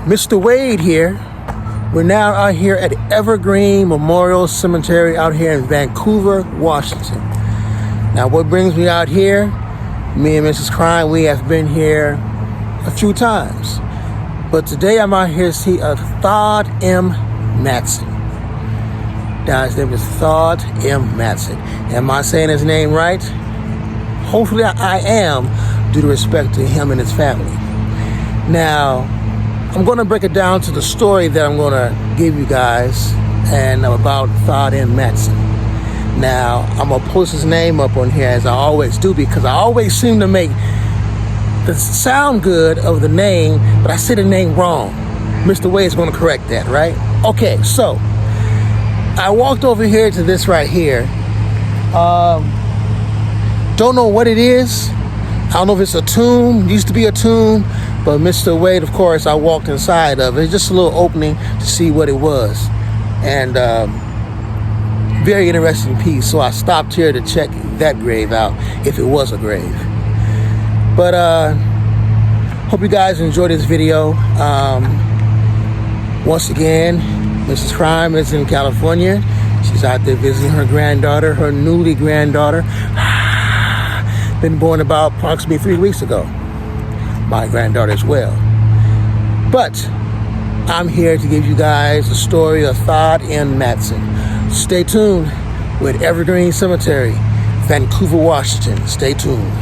Mr. Wade here. We're now out here at Evergreen Memorial Cemetery out here in Vancouver, Washington. Now, what brings me out here? Me and Mrs. Crime, we have been here a few times. But today I'm out here to see Thod S.Madsen. Now, his name is Thod S.Madsen. Am I saying his name right? Hopefully I am, due to respect to him and his family. Now, I'm going to break it down to the story that I'm going to give you guys and about Thod S.Madsen. Now, I'm going to post his name up on here as I always do, because I always seem to make the sound good of the name, but I say the name wrong. Mr. Wade's going to correct that, right? Okay, so I walked over here to this right here. Don't know what it is. I don't know if it's a tomb. Used to be a tomb, but Mr. Wade, of course, I walked inside of it. It's just a little opening to see what it was. And very interesting piece. So I stopped here to check that grave out, if it was a grave. But hope you guys enjoy this video. Once again, Mrs. Crime is in California. She's out there visiting her granddaughter, her newly granddaughter. Been born about approximately 3 weeks ago. My granddaughter as well. But I'm here to give you guys the story of Thod S.Madsen. Stay tuned with Evergreen Cemetery, Vancouver, Washington. Stay tuned.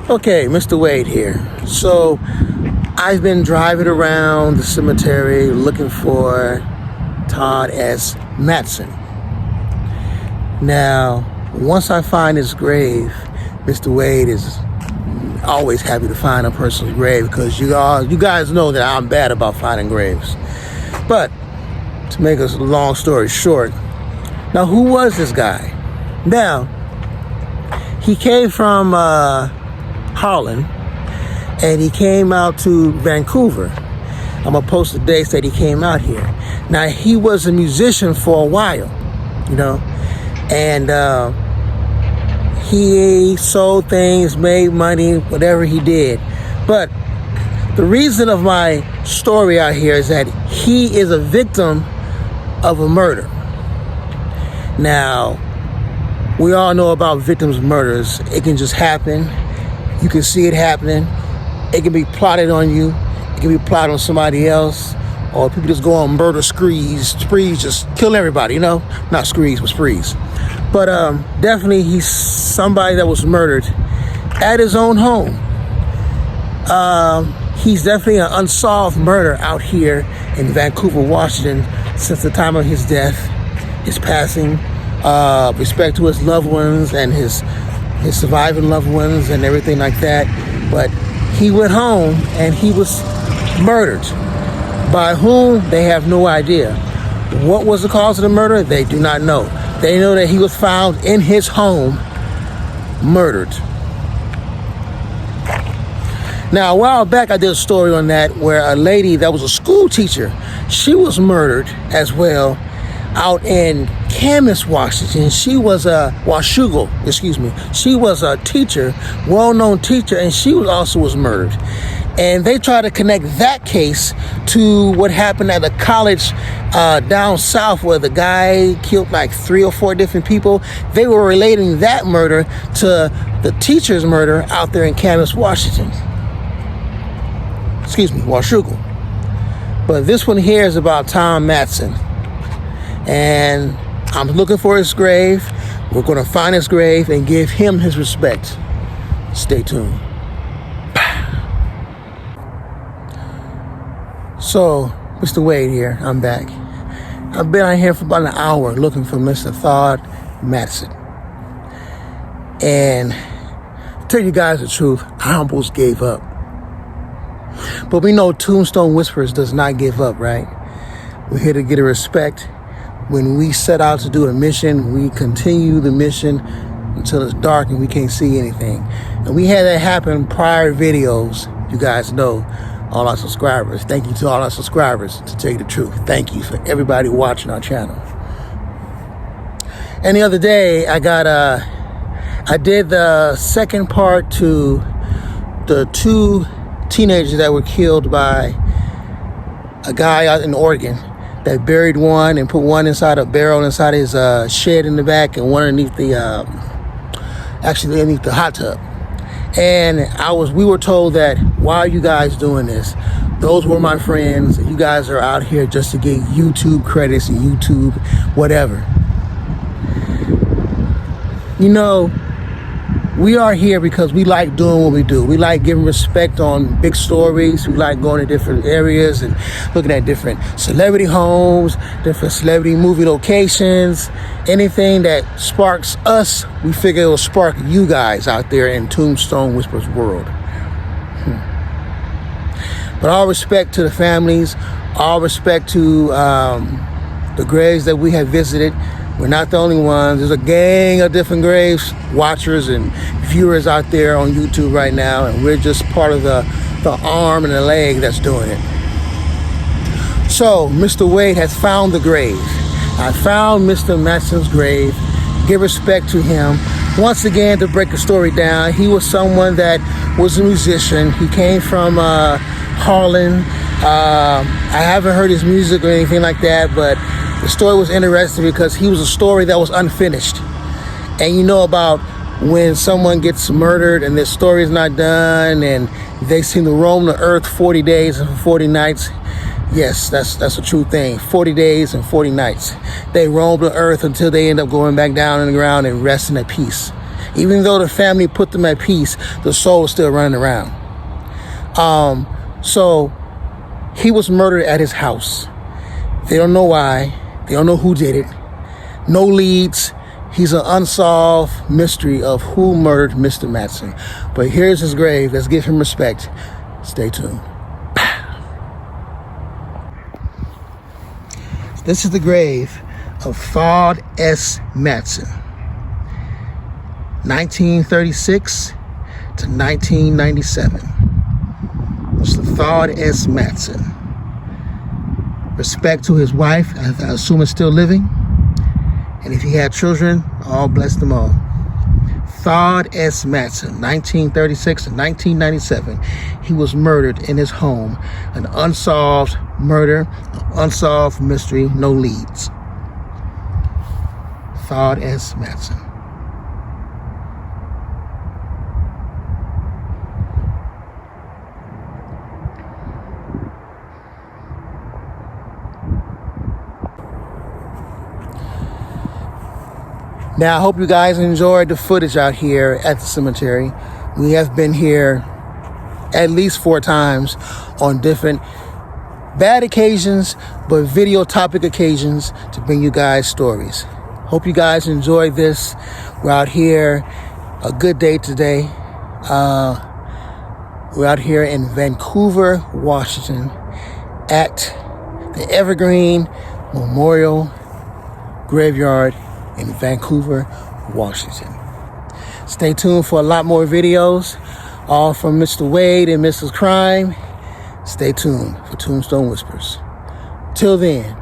Okay, Mr. Wade here. So I've been driving around the cemetery looking for Thod S.Madsen. Now, once I find his grave, Mr. Wade is always happy to find a person's grave, because you guys know that I'm bad about finding graves. But to make a long story short, now who was this guy? Now, he came from Holland, and he came out to Vancouver. I'm gonna post the dates that he came out here. Now, he was a musician for a while, you know, and he sold things, made money, whatever he did. But the reason of my story out here is that he is a victim of a murder. Now, we all know about victims of murders. It can just happen. You can see it happening. It can be plotted on you. It can be plotted on somebody else. Or people just go on murder sprees, just kill everybody, you know? Not sprees, but sprees. But definitely he's somebody that was murdered at his own home. He's definitely an unsolved murder out here in Vancouver, Washington, since the time of his death, his passing. Respect to his loved ones and his surviving loved ones and everything like that. But he went home and he was murdered. By whom? They have no idea. What was the cause of the murder? They do not know. They know that he was found in his home, murdered. Now, a while back, I did a story on that where a lady that was a school teacher, she was murdered as well out in Camas, Washington. She was a She was a teacher, well-known teacher, and she also was murdered. And they tried to connect that case to what happened at a college down south where the guy killed like 3 or 4 different people. They were relating that murder to the teacher's murder out there in Camas, Washington. Washougal. But this one here is about Thod S.Madsen. And I'm looking for his grave. We're going to find his grave and give him his respect. Stay tuned. So, Mr. Wade here, I'm back. I've been out here for about an hour looking for Mr. Thod S.Madsen. And to tell you guys the truth, I almost gave up. But we know Tombstone Whispers does not give up, right? We're here to get a respect. When we set out to do a mission, we continue the mission until it's dark and we can't see anything. And we had that happen prior videos. You guys know, all our subscribers. Thank you to all our subscribers, to tell you the truth. Thank you for everybody watching our channel. And the other day, I did the second part to the 2 teenagers that were killed by a guy out in Oregon that buried one and put one inside a barrel inside his shed in the back and one underneath the underneath the hot tub. And we were told that, why are you guys doing this? Those were my friends. You guys are out here just to get YouTube credits and YouTube whatever. You know, we are here because we like doing what we do. We like giving respect on big stories. We like going to different areas and looking at different celebrity homes, different celebrity movie locations. Anything that sparks us, we figure it will spark you guys out there in Tombstone Whispers world. But all respect to the families, all respect to the graves that we have visited. We're not the only ones. There's a gang of different graves watchers and viewers out there on YouTube right now, and we're just part of the arm and the leg that's doing it. So, Mr. Wade has found the grave. I found Mr. Madsen's grave. Give respect to him. Once again, to break the story down, he was someone that was a musician. He came from Harlan. I haven't heard his music or anything like that, but the story was interesting because he was a story that was unfinished. And you know about when someone gets murdered and their story is not done and they seem to roam the earth 40 days and 40 nights. Yes, that's a true thing. 40 days and 40 nights. They roam the earth until they end up going back down in the ground and resting at peace. Even though the family put them at peace, the soul is still running around. So he was murdered at his house. They don't know why. They don't know who did it. No leads. He's an unsolved mystery of who murdered Mr. Madsen. But here's his grave. Let's give him respect. Stay tuned. This is the grave of Thod S.Madsen. 1936 to 1997. Mr. Thod S.Madsen. Respect to his wife, I assume is still living. And if he had children, all bless them all. Thod S.Madsen, 1936 to 1997. He was murdered in his home. An unsolved murder, an unsolved mystery, no leads. Thod S.Madsen. Now, I hope you guys enjoyed the footage out here at the cemetery. We have been here at least 4 times on different bad occasions, but video topic occasions to bring you guys stories. Hope you guys enjoyed this. We're out here, a good day today. We're out here in Vancouver, Washington at the Evergreen Memorial Graveyard in Vancouver, Washington. Stay tuned for a lot more videos, all from Mr. Wade and Mrs. Crime. Stay tuned for Tombstone Whispers. Till then,